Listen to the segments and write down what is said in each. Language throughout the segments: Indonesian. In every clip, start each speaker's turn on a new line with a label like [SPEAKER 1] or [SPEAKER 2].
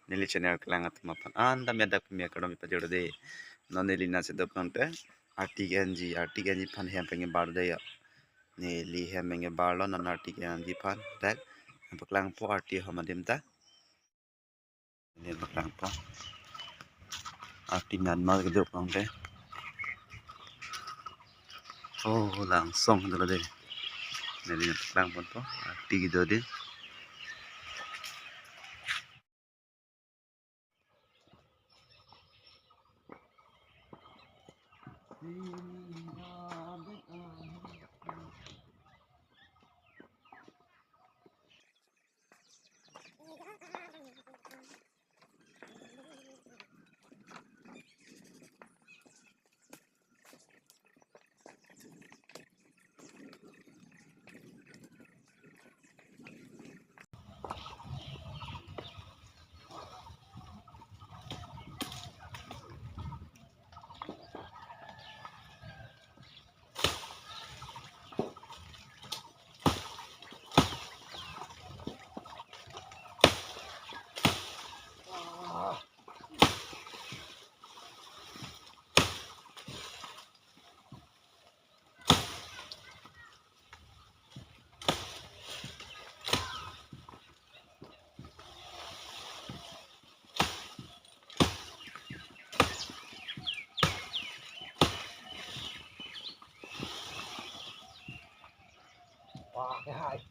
[SPEAKER 1] Nili channel kelang atma pan anda mi adak mi akademi pajero de noneli na se dop nonte RTNG pan hem pengen bar de ya nili hem pengen bar lo non RTNG pan tak baklang po RT hamadim ta ni baklang po RT Myanmar ke dop nonte oh langsung dulu de nili baklang pon po RT gitu de Wah, hai.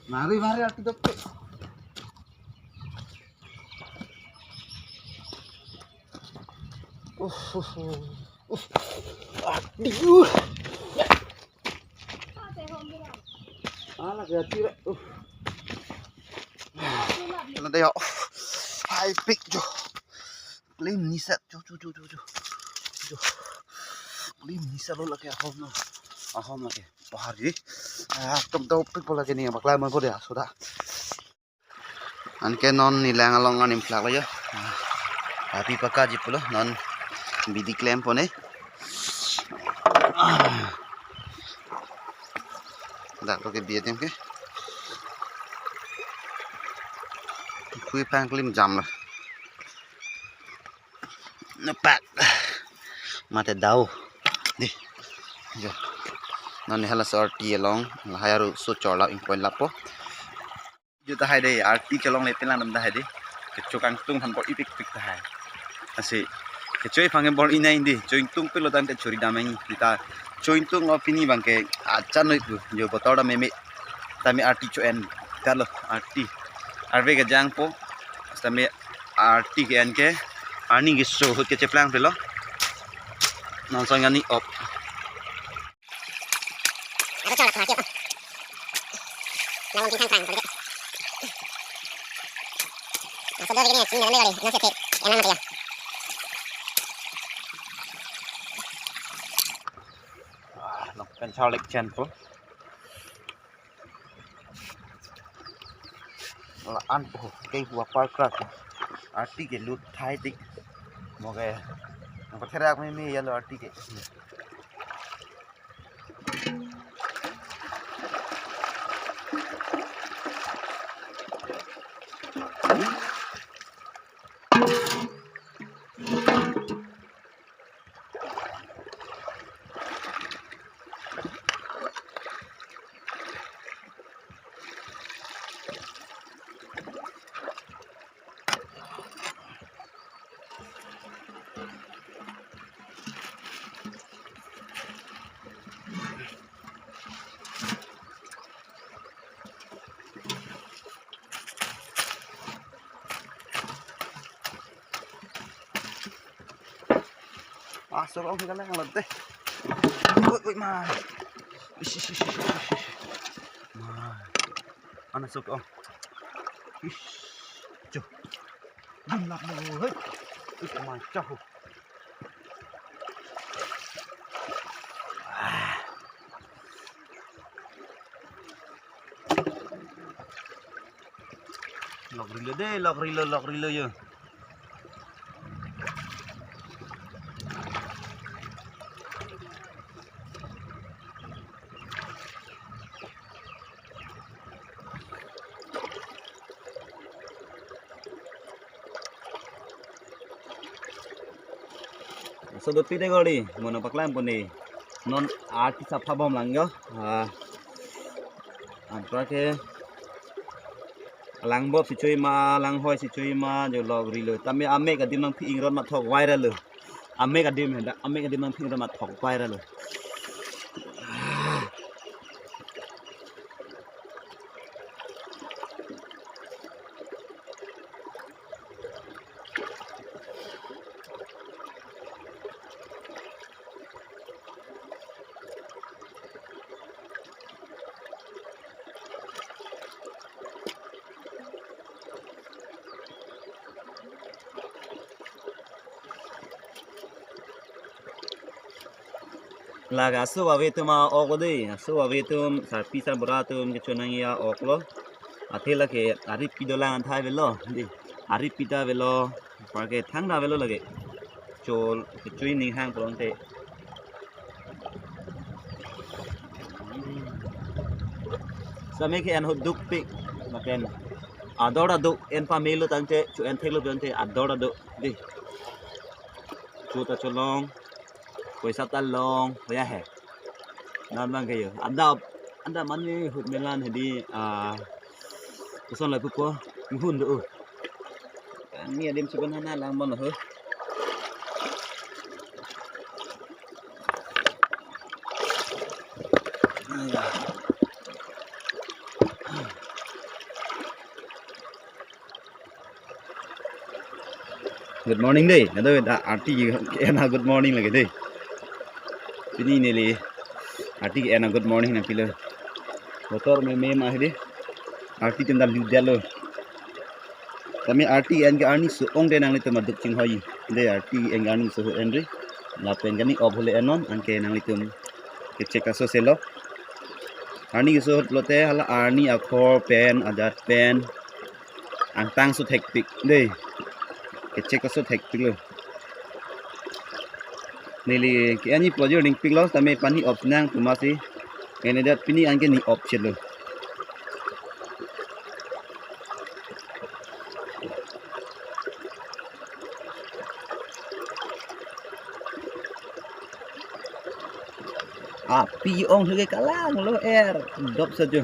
[SPEAKER 1] Mari aku dapat. Aduh. Alah gati. Kalau dia high pick jo. Lim ni set jo. Lim ni set lo lagi ahom lagi. Bahar ji. Tum tau pick bola ke ni bakla man ko dia sudah. Anke non nilang along anim flak ya. Tapi paka ji pulo non bidi claim pone. Dak lo ke biar tem ke. Kui pang klim jam lah. Napak. Mate dau. Di. Jo. Non hala sorti along laharu so chola in point lapo. Jo ta hai dei RT chalong le pelang nam da hai dei. Kecokang tung han bol ipik pik ta hai. Asi kecoi phange bol inai indi join tung pelo dan ke chori damai kita join tung opini bangke acan noi tu jo botoda meme tami RT choen kalo RT arve ke jang po tami RT ke an ke ani ke so ke cheplang pelo non sangani op ada cara kaki apa lawan tingkang kang begitu nah saudara ini sini dalam dari nasi kek yang mana diaเป็นชาวเล็กเชนปุ๊ละอันโอ้เกี่ยวกับปลากระป๋องอาร์ติเกลุดไทยติกโอเคมันก็แค่แรกไม่มียันเลยอาร์ติเกMasuk om kita lang lente. Woi man. Mana sok om. Cuh. Lap lo hei. Macam. lọc rilo deh lọc rilo je sodot pide goli mono paklam puni non arti sapha bom langyo antra ke lang bob si chui ma lang hoi si chui ma jo log rilo tame ame ka dim nang phi ingron ma thok viral le ame ka dim henda ame ka dim nang phi ingron ma thok viral le laga asu awetum okodi asu awetum sarpisa boratum kechonangia oklo athela ke ari pidolang anthai velo di ari pita velo parke thangda velo lage chol chui ning hang pronte same ke an huduk pik maten adora do en pamelo tante chu en thelo tante adora do di chuta cholong Pesa talong, ya he. Namang kayo. Anda mani hut melan hedi uson la pupo hun do. Ni adim sebenarnya lang mon ho. Good morning deh. Nado arti ena good morning lagi deh. Ini nili arti ena good morning na pila motor me mahde arti tendal lidalo kami arti en ga ani so ong de nang litum aduk ching hoyi de arti en ani so enri la pen gani ob hole enon anke nang litum ke check aso selo ani so lote hala ani akhor pen adat pen antang so hektik de ke check aso hektik lo nili ke ani plojo link ping lo tame pani op nang tumasi ene dat pini ange ni op chelo api ong thege kalang lo air dop saja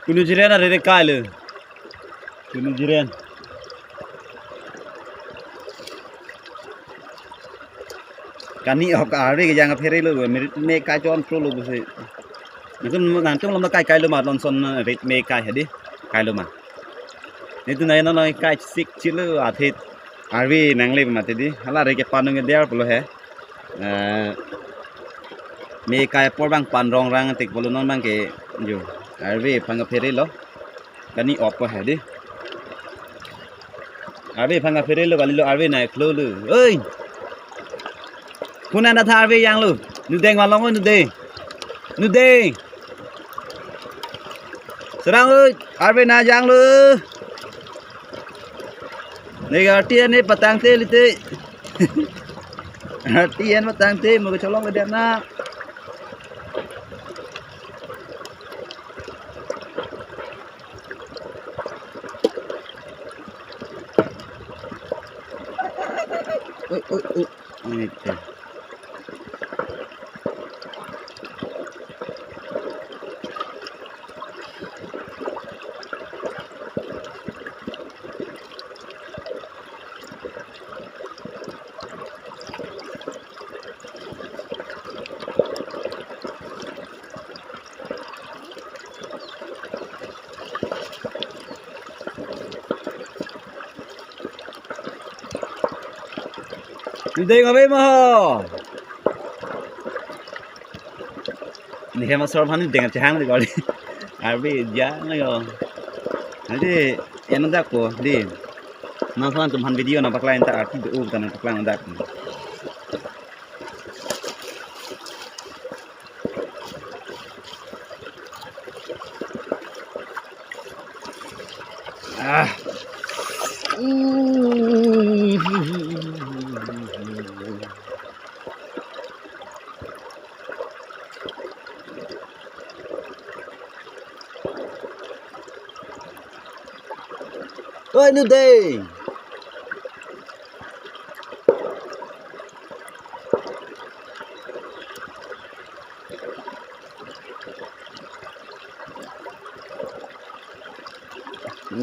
[SPEAKER 1] Kunu jiren ada rekal. Kunu jiren. Kani ok ari ke jang pheri lo me ka chon pro lo buse. Nantum lam kai kai lo ma lon son ret me kai hedi. Kai lo ma. Ni tu nai no kai sik chilu athit. Ari nang le ma tedi. Hala re ke panu nge der polo he. Me kai por bang pan rong rang tik bolu non bang ke jo. Arve phanga pheri lo kani op ko hedi arve phanga pheri lo bali lo arve nai khlo lu oi khuna na tha arve yang lu nu deng wa long nu de sarang ơi arve na yang lu nei ga tien ne patang te li te tien patang te mo ko cholong ga dem na ini dia. Ding abe mo. Ni he masor bhan ding cha hang gol. Arbi jang yo. Nanti enak dak ko di. Nang kan tumhan video na baklain ta arti u tan baklain dak. Ah. Oi nu ding.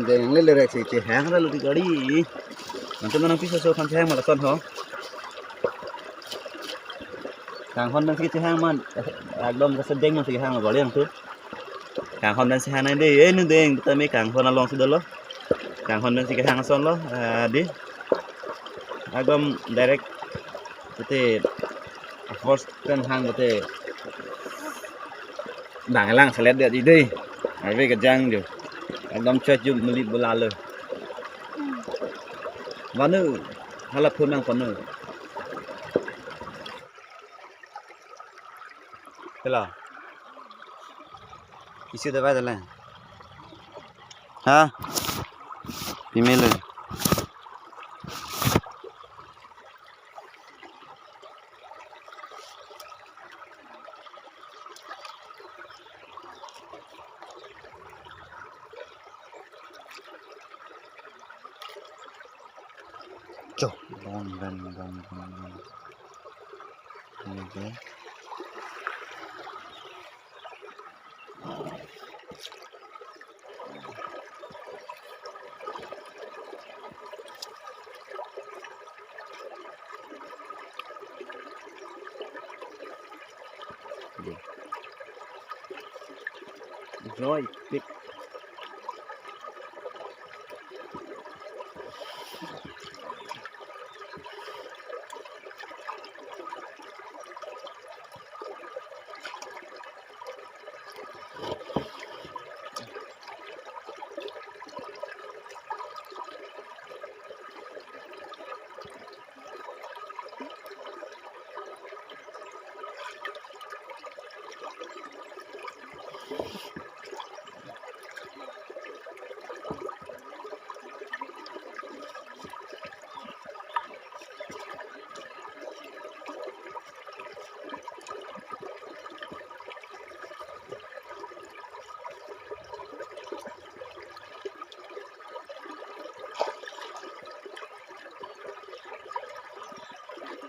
[SPEAKER 1] Ding le rek si che hang ra lu ti gadi. Nanti nang pisau so kan hang malason ho. Kang hon nang si hang man agdom ka sedeng nang si hang gol yang tu. Kang hon nang si hang nang de nu ding ta me kang hon along sudah lo. Kang hon nang si hang son lo di. Agdom direct te first kan hang te bang lang selet dia di dei. Arve ka jang jo. Agdom chat ju meli bola le. Vanu hala phun nang panu. Hello. Isi dawai dale. Ha? Female. Chô, bon. Okay. Rồi, tiếp.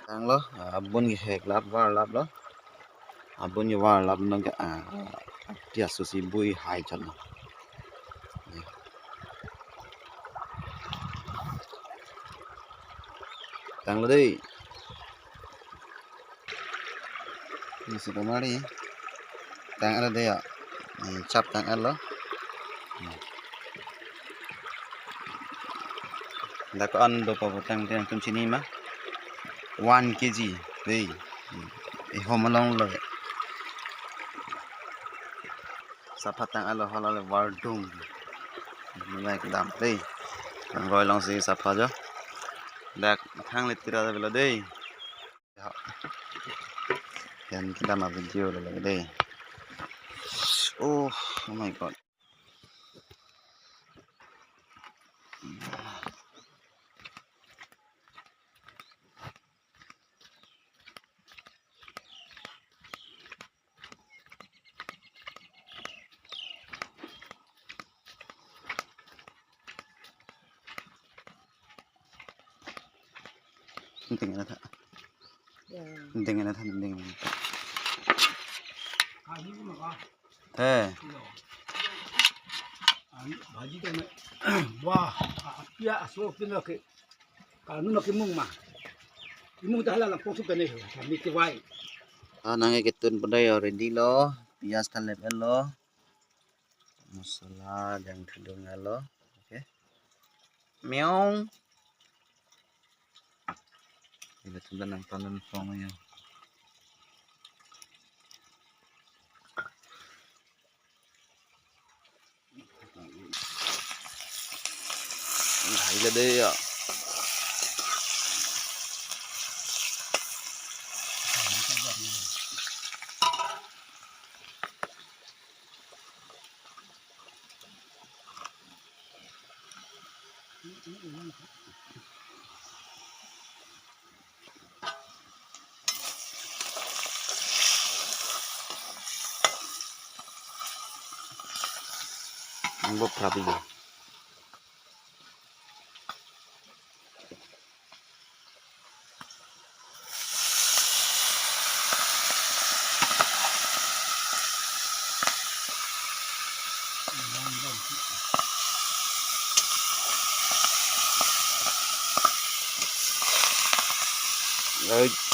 [SPEAKER 1] Ang lo abun gi hek lap war lap lo abun gi war lap nang ka tia su si bui hai chan lo tang lo dei ni si mari tang ala dei ya chap tang ala da ko an do pa tang tum sini ma 1 kg đây hôm long rồi sắp phát tăng alo hala le war dung này cái đam đây rồi long gì sắp phát cho đặt thang lên tira về đây dan kita mau video lagi đây oh my god penting na ta penting na ta penting thế
[SPEAKER 2] भाजी का वाह या असो किन के कानून के मुंग मा मुंग ता hala lang poso kane ho mi ke wai
[SPEAKER 1] nang cái tun pada already lo pias talep lo masala yang thudung lo okay meong Ini tulen nang tanan song ya. Hai là đây ạ. Mbok rapi ya. Rồi